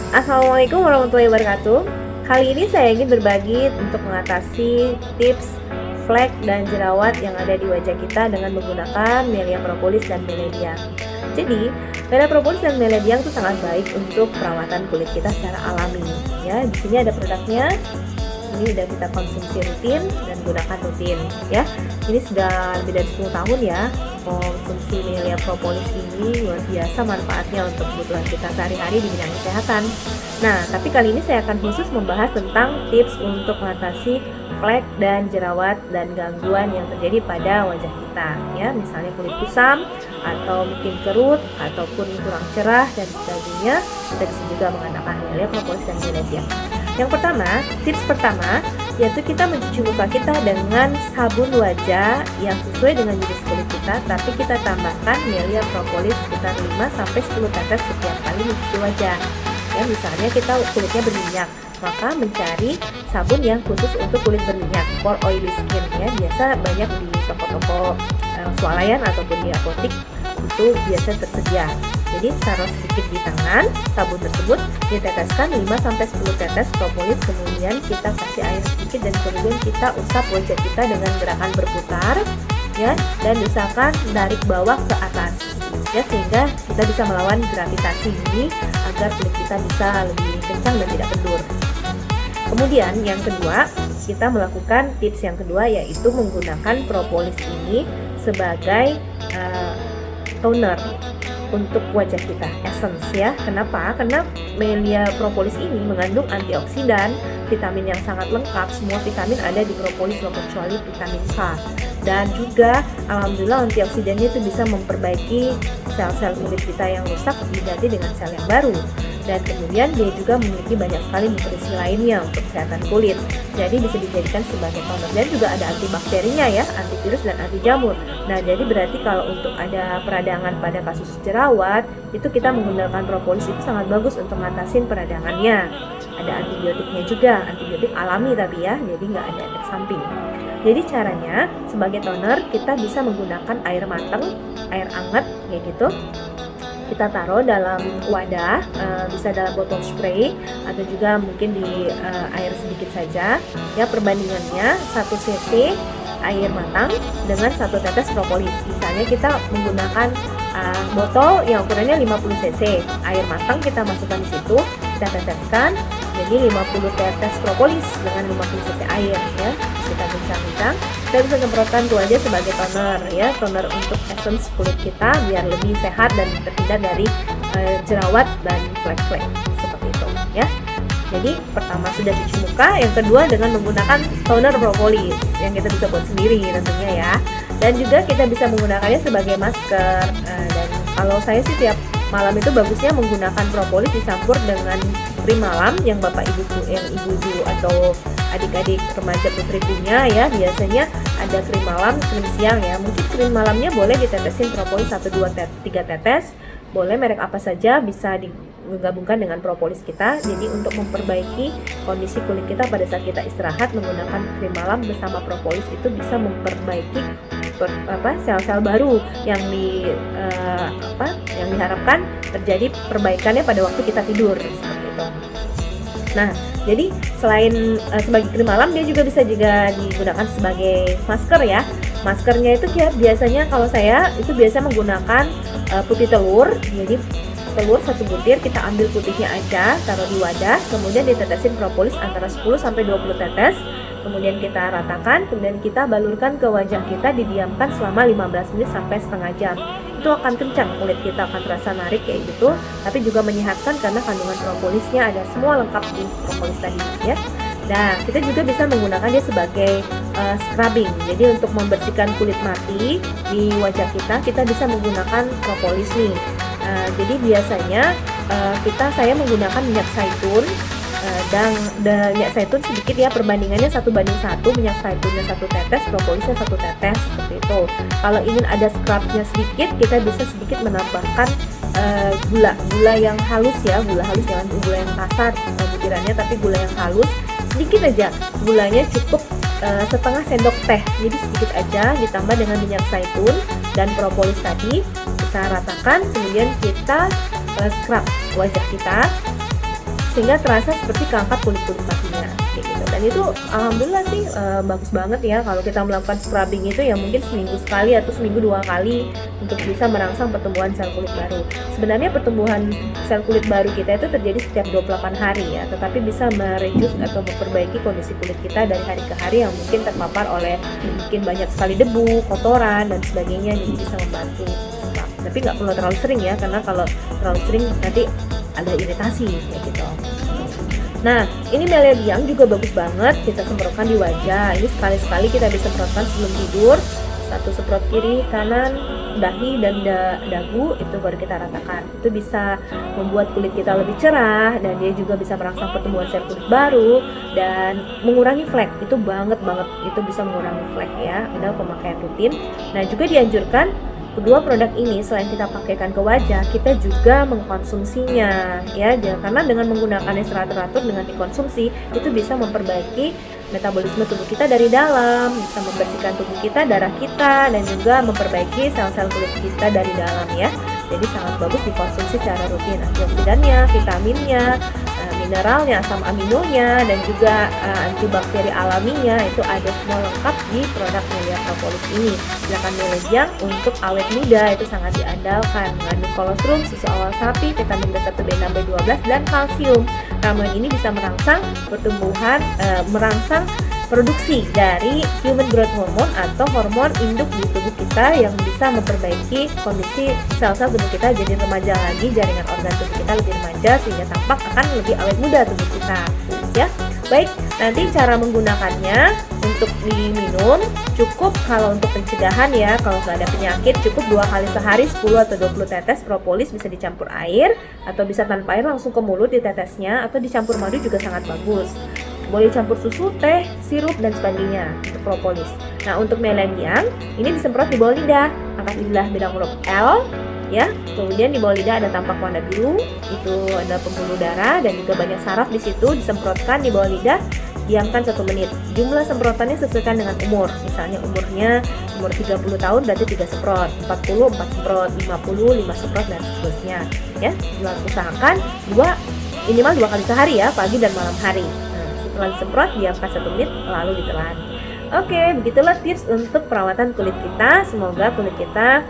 Assalamualaikum warahmatullahi wabarakatuh. Kali ini saya ingin berbagi untuk mengatasi tips flek dan jerawat yang ada di wajah kita dengan menggunakan Melia Propolis dan Melediang. Jadi, Melia Propolis dan Melediang itu sangat baik untuk perawatan kulit kita secara alami. Ya, di sini ada produknya. Ini sudah kita konsumsi rutin dan gunakan rutin. Ya, ini sudah lebih dari 10 tahun ya. Konsumsi Melia Propolis ini luar biasa manfaatnya untuk kebutuhan kita sehari-hari di bidang kesehatan. Nah, tapi kali ini saya akan khusus membahas tentang tips untuk mengatasi flek dan jerawat dan gangguan yang terjadi pada wajah kita, ya, misalnya kulit kusam atau mungkin kerut ataupun kurang cerah dan sebagainya. Kita bisa juga menggunakan Melia Propolis dan Melediang. Yang pertama, tips pertama yaitu kita mencuci muka kita dengan sabun wajah yang sesuai dengan jenis kulit kita, tapi kita tambahkan Melia Propolis sekitar 5-10 tetes setiap kali mencuci wajah. Ya, misalnya kita kulitnya berminyak, maka mencari sabun yang khusus untuk kulit berminyak, for oily skin, ya. Biasa banyak di toko-toko swalayan ataupun di apotik itu biasa tersedia. Jadi taruh sedikit di tangan sabun tersebut, diteteskan 5-10 tetes propolis, kemudian kita kasih air sedikit dan kemudian kita usap wajah kita dengan gerakan berputar, ya, dan usahakan dari bawah ke atas, ya, sehingga kita bisa melawan gravitasi ini agar kulit kita bisa lebih kencang dan tidak kendur. Kemudian yang kedua, kita melakukan tips yang kedua yaitu menggunakan propolis ini sebagai toner untuk wajah kita, essence, ya. Kenapa? Karena Melia Propolis ini mengandung antioksidan, vitamin yang sangat lengkap. Semua vitamin ada di propolis loh, kecuali vitamin K. Dan juga alhamdulillah antioksidannya itu bisa memperbaiki sel-sel kulit kita yang rusak diganti dengan sel yang baru. Dan kemudian dia juga memiliki banyak sekali nutrisi lainnya untuk kesehatan kulit. Jadi bisa dijadikan sebagai toner, dan juga ada antibakterinya, ya, antivirus dan anti jamur. Nah, jadi berarti kalau untuk ada peradangan pada kasus jerawat, itu kita menggunakan propolis itu sangat bagus untuk ngatasin peradangannya. Ada antibiotiknya juga, antibiotik alami tapi, ya, jadi nggak ada efek samping. Jadi caranya sebagai toner kita bisa menggunakan air matang, air hangat kayak gitu. Kita taruh dalam wadah, bisa dalam botol spray atau juga mungkin di air sedikit saja. Ya, perbandingannya 1 cc air matang dengan 1 tetes propolis. Misalnya kita menggunakan botol yang ukurannya 50 cc. Air matang kita masukkan di situ, kita teteskan. Jadi 50 tetes propolis dengan 50 cc air, ya. Kita bincang-bincang. Kita bisa semprotkan ke wajah sebagai toner, ya, toner untuk essence kulit kita biar lebih sehat dan terhindar dari jerawat dan flek-flek seperti itu, ya. Jadi pertama sudah cuci muka, yang kedua dengan menggunakan toner propolis yang kita bisa buat sendiri tentunya, ya. Dan juga kita bisa menggunakannya sebagai masker. Dan kalau saya sih tiap malam itu bagusnya menggunakan propolis dicampur dengan krim malam yang bapak ibu atau adik-adik remaja putri punya, ya. Biasanya ada krim malam, krim siang, ya. Mungkin krim malamnya boleh ditetesin propolis 1-2-3 tetes, boleh merek apa saja, bisa digabungkan dengan propolis kita. Jadi untuk memperbaiki kondisi kulit kita pada saat kita istirahat, menggunakan krim malam bersama propolis itu bisa memperbaiki sel-sel baru yang yang diharapkan terjadi perbaikannya pada waktu kita tidur, seperti itu. Nah, jadi selain sebagai krim malam, dia juga bisa digunakan sebagai masker, ya. Maskernya itu biasanya kalau saya itu biasa menggunakan putih telur. Jadi telur 1 butir, kita ambil putihnya aja, taruh di wadah, kemudian ditetesin propolis antara 10-20 tetes. Kemudian kita ratakan, kemudian kita balurkan ke wajah kita, didiamkan selama 15 menit sampai setengah jam. Itu akan kencang, kulit kita akan terasa narik kayak gitu, tapi juga menyehatkan karena kandungan propolisnya ada semua lengkap di propolis tadi, ya. Nah, kita juga bisa menggunakan dia sebagai scrubbing. Jadi untuk membersihkan kulit mati di wajah kita bisa menggunakan propolis nih. Jadi biasanya saya menggunakan minyak zaitun, dan minyak zaitun sedikit, ya, perbandingannya 1:1, minyak zaitunnya 1 tetes, propolisnya 1 tetes, seperti itu. Kalau ingin ada scrubnya sedikit, kita bisa sedikit menambahkan gula yang halus, ya, gula halus, jangan gula yang kasar butirannya, tapi gula yang halus sedikit aja. Gulanya cukup setengah sendok teh, jadi sedikit aja, ditambah dengan minyak zaitun dan propolis tadi, kita ratakan, kemudian kita scrub wajah kita sehingga terasa seperti keangkat kulit-kulit matinya kayak gitu. Dan itu alhamdulillah sih bagus banget ya kalau kita melakukan scrubbing itu ya mungkin seminggu sekali atau seminggu 2 kali untuk bisa merangsang pertumbuhan sel kulit baru. Sebenarnya pertumbuhan sel kulit baru kita itu terjadi setiap 28 hari ya, tetapi bisa mereduce atau memperbaiki kondisi kulit kita dari hari ke hari yang mungkin terpapar oleh mungkin banyak sekali debu, kotoran dan sebagainya, jadi bisa membantu. Tapi nggak perlu terlalu sering ya, karena kalau terlalu sering nanti ada iritasi kayak gitu. Nah, ini Melediam juga bagus banget kita semprotkan di wajah. Ini sekali-sekali kita bisa semprotkan sebelum tidur. Satu semprot kiri, kanan, dahi dan dagu, itu baru kita ratakan. Itu bisa membuat kulit kita lebih cerah dan dia juga bisa merangsang pertumbuhan sel kulit baru dan mengurangi flek. Itu banget itu bisa mengurangi flek ya, adalah pemakaian rutin. Nah, juga dianjurkan kedua produk ini selain kita pakaikan ke wajah, kita juga mengkonsumsinya ya, karena dengan menggunakannya secara teratur dengan dikonsumsi itu bisa memperbaiki metabolisme tubuh kita dari dalam, bisa membersihkan tubuh kita, darah kita, dan juga memperbaiki sel-sel kulit kita dari dalam ya. Jadi sangat bagus dikonsumsi secara rutin. Antioksidannya, vitaminnya, mineralnya, asam aminonya, dan juga antibakteri alaminya itu ada semua lengkap di produk Melia Propolis ini. Silakan Melediam untuk awet muda itu sangat diandalkan, mengandung kolostrum, susu awal sapi, vitamin B1, B6, B12 dan kalsium. Ramuan ini bisa merangsang pertumbuhan, merangsang produksi dari human growth hormone atau hormon induk di tubuh kita yang bisa memperbaiki kondisi sel-sel tubuh kita jadi remaja lagi, jaringan organ tubuh kita lebih remaja sehingga tampak akan lebih awet muda tubuh kita ya. Baik, nanti cara menggunakannya untuk diminum cukup kalau untuk pencegahan ya, kalau nggak ada penyakit cukup 2 kali sehari 10 atau 20 tetes propolis, bisa dicampur air atau bisa tanpa air langsung ke mulut ditetesnya, atau dicampur madu juga sangat bagus. Boleh campur susu, teh, sirup, dan sebagainya untuk propolis. Nah, untuk Melediam ini disemprot di bawah lidah, angkat lidah bidang huruf L ya. Kemudian di bawah lidah ada tampak warna biru, itu ada pembuluh darah dan juga banyak saraf di situ, disemprotkan di bawah lidah, diamkan 1 menit. Jumlah semprotannya sesuaikan dengan umur. Misalnya umur 30 tahun berarti 3 semprot, 40 4 semprot, 50 5 semprot dan seterusnya ya. Usahakan minimal 2 kali sehari ya, pagi dan malam hari. Setelah disemprot, diamkan 1 menit lalu ditelan. Oke, begitulah tips untuk perawatan kulit kita. Semoga kulit kita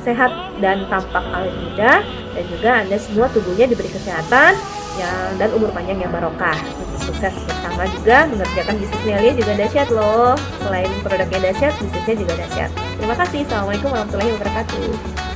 sehat dan tampak awet muda, dan juga Anda semua tubuhnya diberi kesehatan dan umur panjang yang barokah. Untuk sukses bersama juga mengerjakan bisnis Melia juga dahsyat loh. Selain produknya dahsyat, bisnisnya juga dahsyat. Terima kasih. Assalamualaikum warahmatullahi wabarakatuh.